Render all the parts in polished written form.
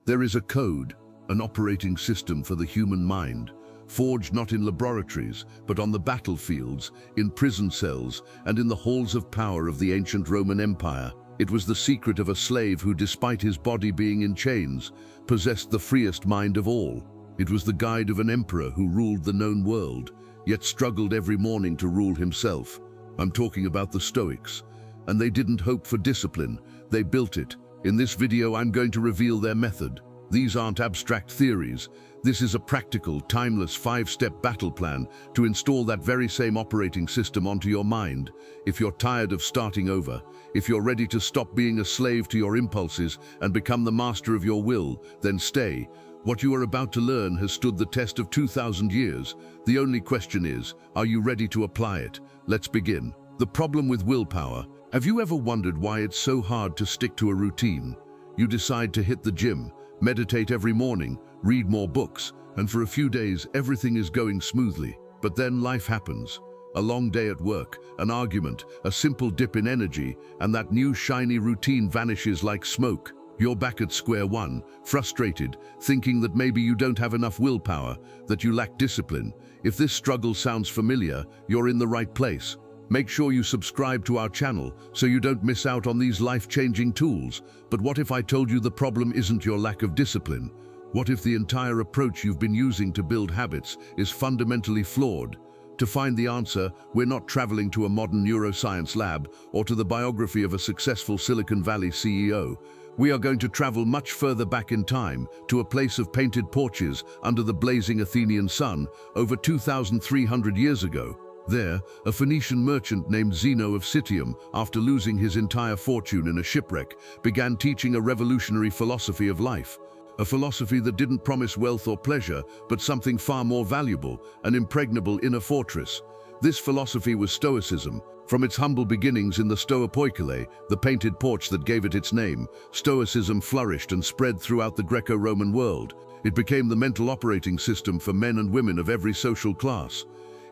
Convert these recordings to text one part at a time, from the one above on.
There is a code, an operating system for the human mind, forged not in laboratories, but on the battlefields, in prison cells, and in the halls of power of the ancient Roman Empire. It was the secret of a slave who, despite his body being in chains, possessed the freest mind of all. It was the guide of an emperor who ruled the known world, yet struggled every morning to rule himself. I'm talking about the Stoics. And they didn't hope for discipline, they built it. In this video, I'm going to reveal their method. These aren't abstract theories. This is a practical, timeless 5-step battle plan to install that very same operating system onto your mind. If you're tired of starting over, if you're ready to stop being a slave to your impulses and become the master of your will, then stay. What you are about to learn has stood the test of 2,000 years. The only question is, are you ready to apply it? Let's begin. The problem with willpower. Have you ever wondered why it's so hard to stick to a routine? You decide to hit the gym, meditate every morning, read more books, and for a few days everything is going smoothly. But then life happens. A long day at work, an argument, a simple dip in energy, and that new shiny routine vanishes like smoke. You're back at square one, frustrated, thinking that maybe you don't have enough willpower, that you lack discipline. If this struggle sounds familiar, you're in the right place. Make sure you subscribe to our channel so you don't miss out on these life-changing tools. But what if I told you the problem isn't your lack of discipline? What if the entire approach you've been using to build habits is fundamentally flawed? To find the answer, we're not traveling to a modern neuroscience lab or to the biography of a successful Silicon Valley CEO. We are going to travel much further back in time, to a place of painted porches under the blazing Athenian sun, over 2,300 years ago. There, a Phoenician merchant named Zeno of Citium, after losing his entire fortune in a shipwreck, began teaching a revolutionary philosophy of life. A philosophy that didn't promise wealth or pleasure, but something far more valuable, an impregnable inner fortress. This philosophy was Stoicism. From its humble beginnings in the Stoa Poikile, the painted porch that gave it its name, Stoicism flourished and spread throughout the Greco-Roman world. It became the mental operating system for men and women of every social class.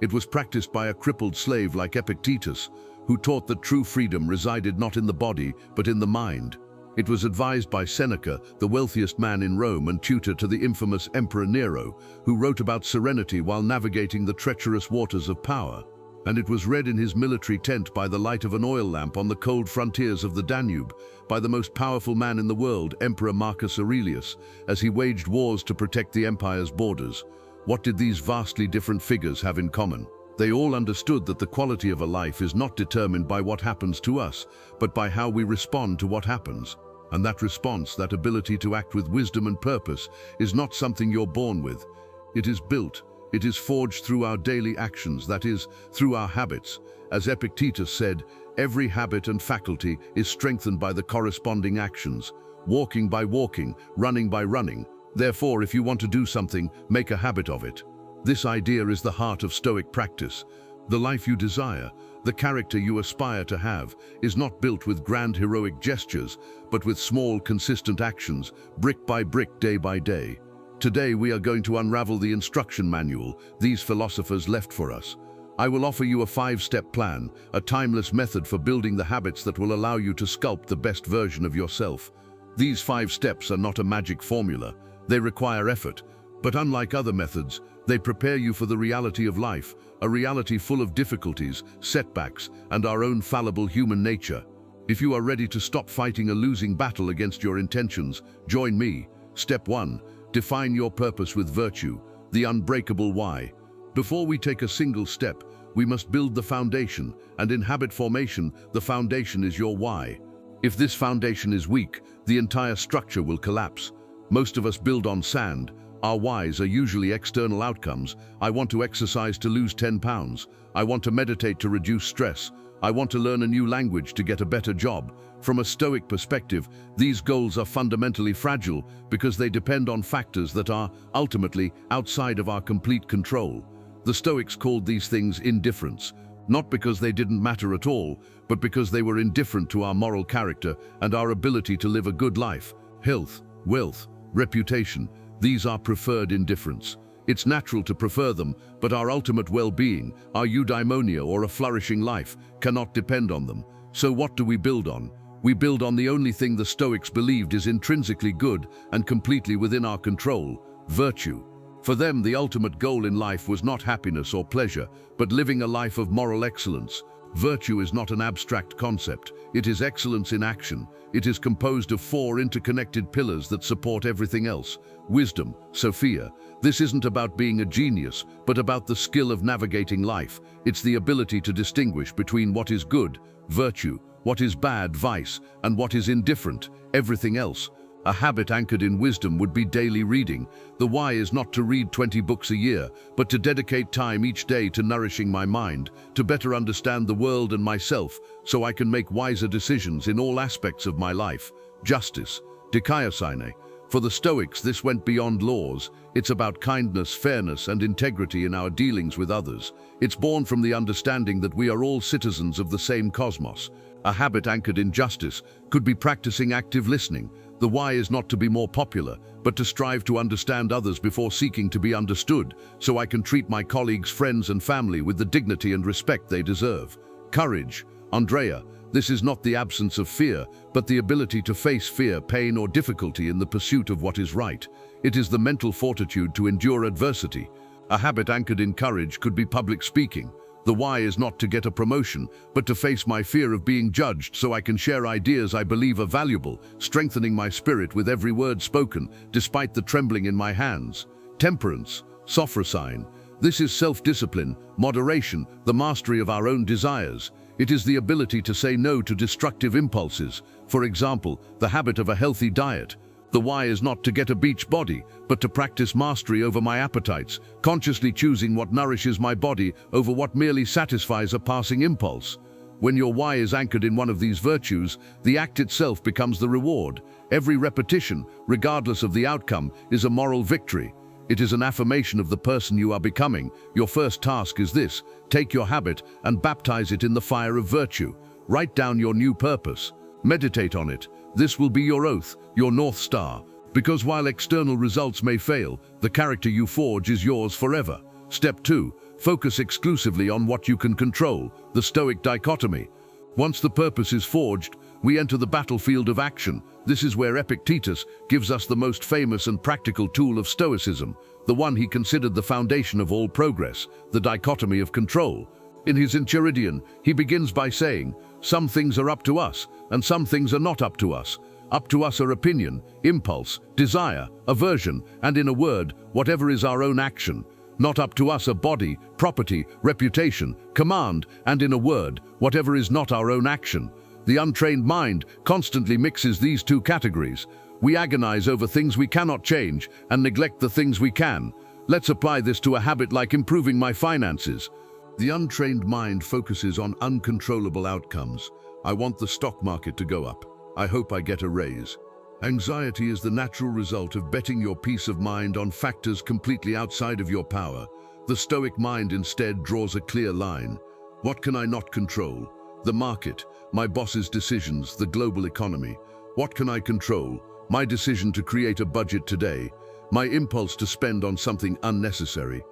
It was practiced by a crippled slave like Epictetus, who taught that true freedom resided not in the body, but in the mind. It was advised by Seneca, the wealthiest man in Rome and tutor to the infamous Emperor Nero, who wrote about serenity while navigating the treacherous waters of power. And it was read in his military tent by the light of an oil lamp on the cold frontiers of the Danube, by the most powerful man in the world, Emperor Marcus Aurelius, as he waged wars to protect the empire's borders. What did these vastly different figures have in common? They all understood that the quality of a life is not determined by what happens to us, but by how we respond to what happens. And that response, that ability to act with wisdom and purpose, is not something you're born with. It is built. It is forged through our daily actions, that is, through our habits. As Epictetus said, every habit and faculty is strengthened by the corresponding actions. Walking by walking, running by running. Therefore, if you want to do something, make a habit of it. This idea is the heart of Stoic practice. The life you desire, the character you aspire to have, is not built with grand heroic gestures, but with small, consistent actions, brick by brick, day by day. Today we are going to unravel the instruction manual these philosophers left for us. I will offer you a 5-step plan, a timeless method for building the habits that will allow you to sculpt the best version of yourself. These 5 steps are not a magic formula. They require effort, but unlike other methods, they prepare you for the reality of life, a reality full of difficulties, setbacks, and our own fallible human nature. If you are ready to stop fighting a losing battle against your intentions, join me. Step 1. Define your purpose with virtue, the unbreakable why. Before we take a single step, we must build the foundation, and in habit formation, the foundation is your why. If this foundation is weak, the entire structure will collapse. Most of us build on sand. Our whys are usually external outcomes. I want to exercise to lose 10 pounds. I want to meditate to reduce stress. I want to learn a new language to get a better job. From a Stoic perspective, these goals are fundamentally fragile because they depend on factors that are, ultimately, outside of our complete control. The Stoics called these things indifference, not because they didn't matter at all, but because they were indifferent to our moral character and our ability to live a good life. Health, wealth, reputation, these are preferred indifference. It's natural to prefer them, but our ultimate well-being, our eudaimonia or a flourishing life, cannot depend on them. So what do we build on? We build on the only thing the Stoics believed is intrinsically good and completely within our control: virtue. For them, the ultimate goal in life was not happiness or pleasure, but living a life of moral excellence. Virtue is not an abstract concept. It is excellence in action. It is composed of 4 interconnected pillars that support everything else. Wisdom, Sophia. This isn't about being a genius, but about the skill of navigating life. It's the ability to distinguish between what is good, virtue, what is bad, vice, and what is indifferent, everything else. A habit anchored in wisdom would be daily reading. The why is not to read 20 books a year, but to dedicate time each day to nourishing my mind, to better understand the world and myself, so I can make wiser decisions in all aspects of my life. Justice, Dichotomy. For the Stoics, this went beyond laws. It's about kindness, fairness, and integrity in our dealings with others. It's born from the understanding that we are all citizens of the same cosmos. A habit anchored in justice could be practicing active listening. The why is not to be more popular, but to strive to understand others before seeking to be understood, so I can treat my colleagues, friends, and family with the dignity and respect they deserve. Courage, Andrea. This is not the absence of fear, but the ability to face fear, pain, or difficulty in the pursuit of what is right. It is the mental fortitude to endure adversity. A habit anchored in courage could be public speaking. The why is not to get a promotion, but to face my fear of being judged so I can share ideas I believe are valuable, strengthening my spirit with every word spoken, despite the trembling in my hands. Temperance, Sophrosyne. This is self-discipline, moderation, the mastery of our own desires. It is the ability to say no to destructive impulses. For example, the habit of a healthy diet. The why is not to get a beach body, but to practice mastery over my appetites, consciously choosing what nourishes my body over what merely satisfies a passing impulse. When your why is anchored in one of these virtues, the act itself becomes the reward. Every repetition, regardless of the outcome, is a moral victory. It is an affirmation of the person you are becoming. Your first task is this: take your habit and baptize it in the fire of virtue. Write down your new purpose. Meditate on it. This will be your oath, your North Star. Because while external results may fail, the character you forge is yours forever. Step 2. Focus exclusively on what you can control, the Stoic dichotomy. Once the purpose is forged, we enter the battlefield of action. This is where Epictetus gives us the most famous and practical tool of Stoicism, the one he considered the foundation of all progress, the dichotomy of control. In his Enchiridion, he begins by saying, "Some things are up to us, and some things are not up to us. Up to us are opinion, impulse, desire, aversion, and in a word, whatever is our own action. Not up to us are body, property, reputation, command, and in a word, whatever is not our own action." The untrained mind constantly mixes these two categories. We agonize over things we cannot change and neglect the things we can. Let's apply this to a habit like improving my finances. The untrained mind focuses on uncontrollable outcomes. I want the stock market to go up. I hope I get a raise. Anxiety is the natural result of betting your peace of mind on factors completely outside of your power. The Stoic mind instead draws a clear line. What can I not control? The market, my boss's decisions, the global economy. What can I control? My decision to create a budget today. My impulse to spend on something unnecessary.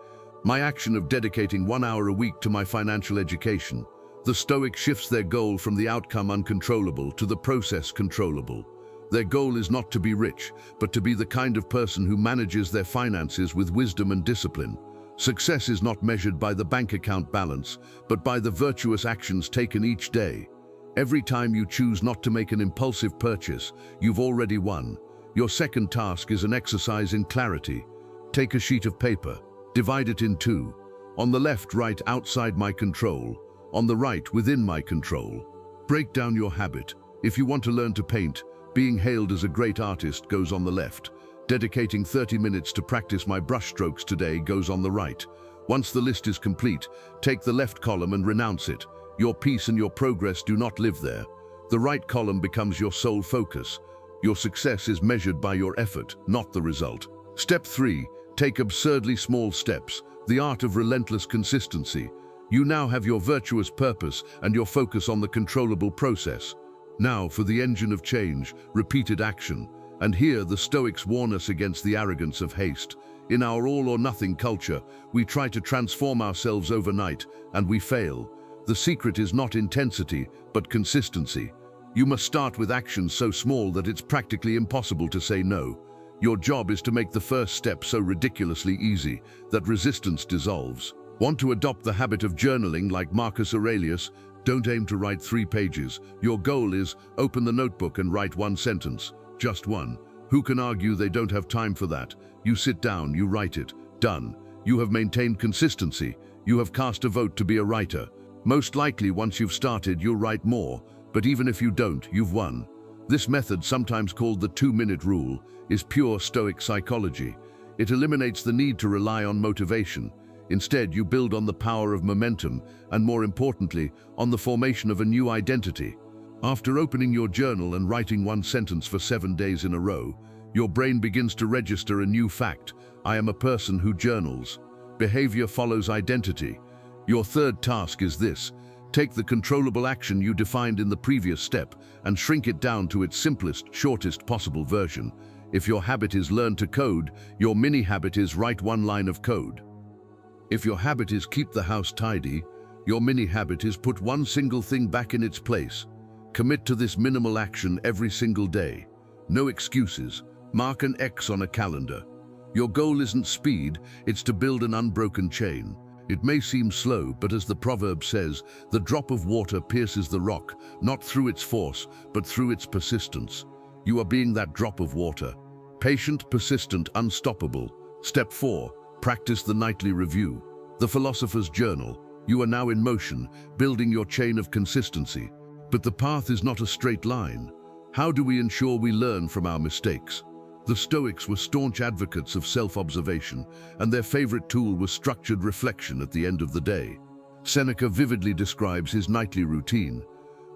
My action of dedicating 1 hour a week to my financial education. The Stoic shifts their goal from the outcome uncontrollable to the process controllable. Their goal is not to be rich, but to be the kind of person who manages their finances with wisdom and discipline. Success is not measured by the bank account balance, but by the virtuous actions taken each day. Every time you choose not to make an impulsive purchase, you've already won. Your second task is an exercise in clarity. Take a sheet of paper. Divide it in 2. On the left, write "outside my control." On the right, "within my control." Break down your habit. If you want to learn to paint, being hailed as a great artist goes on the left. Dedicating 30 minutes to practice my brushstrokes today goes on the right. Once the list is complete, take the left column and renounce it. Your peace and your progress do not live there. The right column becomes your sole focus. Your success is measured by your effort, not the result. Step 3. Take absurdly small steps, the art of relentless consistency. You now have your virtuous purpose and your focus on the controllable process. Now for the engine of change, repeated action. And here the Stoics warn us against the arrogance of haste. In our all-or-nothing culture, we try to transform ourselves overnight, and we fail. The secret is not intensity, but consistency. You must start with actions so small that it's practically impossible to say no. Your job is to make the first step so ridiculously easy that resistance dissolves. Want to adopt the habit of journaling like Marcus Aurelius? Don't aim to write 3 pages. Your goal is open the notebook and write 1 sentence. Just 1. Who can argue they don't have time for that? You sit down, you write it. Done. You have maintained consistency. You have cast a vote to be a writer. Most likely, once you've started, you'll write more. But even if you don't, you've won. This method, sometimes called the 2-minute rule, is pure Stoic psychology. It eliminates the need to rely on motivation. Instead, you build on the power of momentum and, more importantly, on the formation of a new identity. After opening your journal and writing 1 sentence for 7 days in a row, your brain begins to register a new fact. I am a person who journals. Behavior follows identity. Your third task is this. Take the controllable action you defined in the previous step and shrink it down to its simplest, shortest possible version. If your habit is learn to code, your mini-habit is write 1 line of code. If your habit is keep the house tidy, your mini-habit is put 1 single thing back in its place. Commit to this minimal action every single day. No excuses. Mark an X on a calendar. Your goal isn't speed, it's to build an unbroken chain. It may seem slow, but as the proverb says, the drop of water pierces the rock, not through its force, but through its persistence. You are being that drop of water. Patient, persistent, unstoppable. Step 4. Practice the nightly review. The Philosopher's Journal. You are now in motion, building your chain of consistency. But the path is not a straight line. How do we ensure we learn from our mistakes? The Stoics were staunch advocates of self-observation, and their favorite tool was structured reflection at the end of the day. Seneca vividly describes his nightly routine.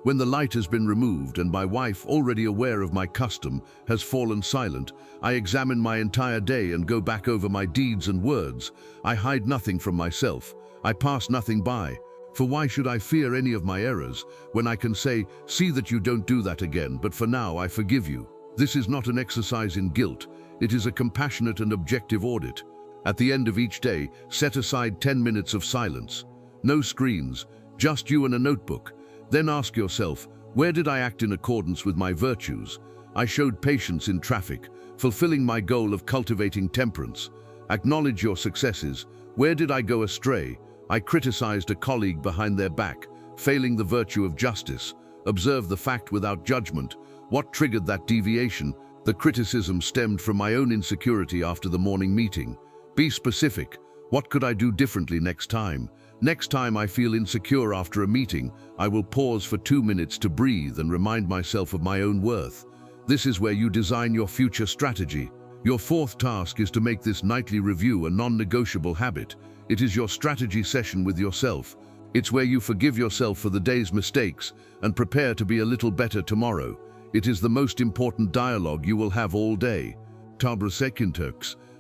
When the light has been removed and my wife, already aware of my custom, has fallen silent, I examine my entire day and go back over my deeds and words. I hide nothing from myself. I pass nothing by. For why should I fear any of my errors when I can say, see that you don't do that again, but for now I forgive you. This is not an exercise in guilt. It is a compassionate and objective audit. At the end of each day, set aside 10 minutes of silence. No screens, just you and a notebook. Then ask yourself, where did I act in accordance with my virtues? I showed patience in traffic, fulfilling my goal of cultivating temperance. Acknowledge your successes. Where did I go astray? I criticized a colleague behind their back, failing the virtue of justice. Observe the fact without judgment. What triggered that deviation? The criticism stemmed from my own insecurity after the morning meeting. Be specific. What could I do differently next time? Next time I feel insecure after a meeting, I will pause for 2 minutes to breathe and remind myself of my own worth. This is where you design your future strategy. Your 4th task is to make this nightly review a non-negotiable habit. It is your strategy session with yourself. It's where you forgive yourself for the day's mistakes and prepare to be a little better tomorrow. It is the most important dialogue you will have all day.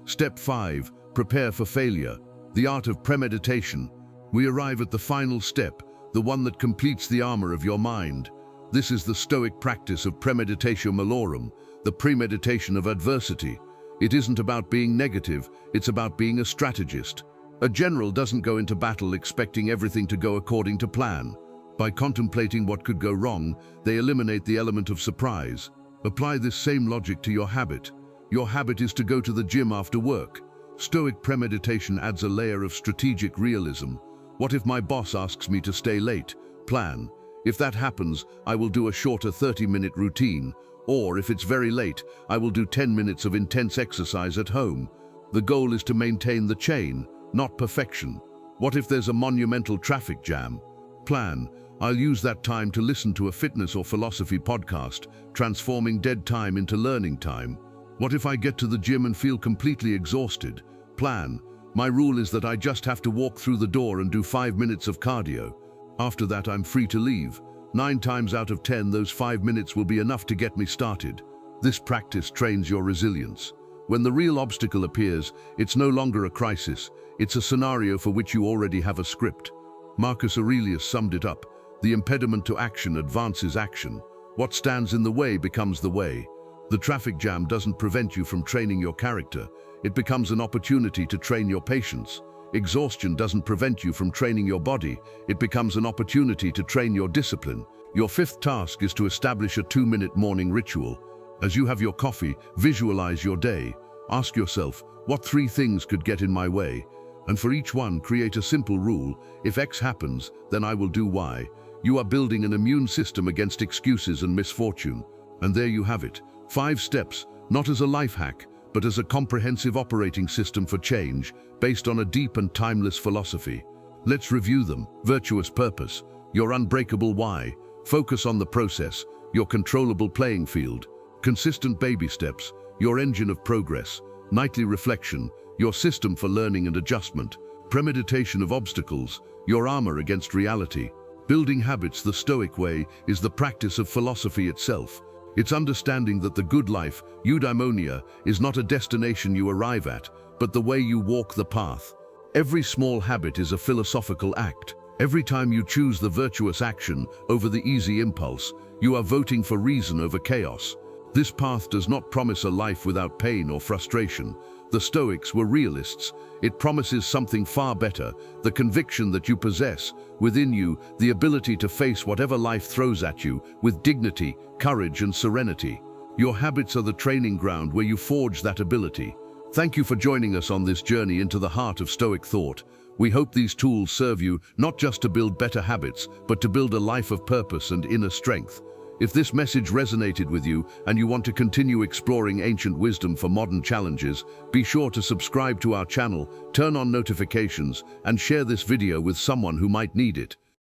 Step 5. Prepare for failure. The art of premeditation. We arrive at the final step, the one that completes the armor of your mind. This is the Stoic practice of premeditatio malorum, the premeditation of adversity. It isn't about being negative, it's about being a strategist. A general doesn't go into battle expecting everything to go according to plan. By contemplating what could go wrong, they eliminate the element of surprise. Apply this same logic to your habit. Your habit is to go to the gym after work. Stoic premeditation adds a layer of strategic realism. What if my boss asks me to stay late? Plan. If that happens, I will do a shorter 30-minute routine. Or if it's very late, I will do 10 minutes of intense exercise at home. The goal is to maintain the chain, not perfection. What if there's a monumental traffic jam? Plan. I'll use that time to listen to a fitness or philosophy podcast, transforming dead time into learning time. What if I get to the gym and feel completely exhausted? Plan. My rule is that I just have to walk through the door and do 5 minutes of cardio. After that, I'm free to leave. 9 times out of 10, those 5 minutes will be enough to get me started. This practice trains your resilience. When the real obstacle appears, it's no longer a crisis. It's a scenario for which you already have a script. Marcus Aurelius summed it up. The impediment to action advances action. What stands in the way becomes the way. The traffic jam doesn't prevent you from training your character. It becomes an opportunity to train your patience. Exhaustion doesn't prevent you from training your body. It becomes an opportunity to train your discipline. Your fifth task is to establish a 2-minute morning ritual. As you have your coffee, visualize your day. Ask yourself, what 3 things could get in my way? And for each one, create a simple rule. If X happens, then I will do Y. You are building an immune system against excuses and misfortune. And there you have it. 5 steps, not as a life hack, but as a comprehensive operating system for change, based on a deep and timeless philosophy. Let's review them. Virtuous purpose. Your unbreakable why. Focus on the process. Your controllable playing field. Consistent baby steps. Your engine of progress. Nightly reflection. Your system for learning and adjustment. Premeditation of obstacles. Your armor against reality. Building habits the Stoic way is the practice of philosophy itself. It's understanding that the good life, eudaimonia, is not a destination you arrive at, but the way you walk the path. Every small habit is a philosophical act. Every time you choose the virtuous action over the easy impulse, you are voting for reason over chaos. This path does not promise a life without pain or frustration. The Stoics were realists. It promises something far better, the conviction that you possess within you the ability to face whatever life throws at you with dignity, courage, and serenity. Your habits are the training ground where you forge that ability. Thank you for joining us on this journey into the heart of Stoic thought. We hope these tools serve you not just to build better habits, but to build a life of purpose and inner strength. If this message resonated with you and you want to continue exploring ancient wisdom for modern challenges, be sure to subscribe to our channel, turn on notifications, and share this video with someone who might need it.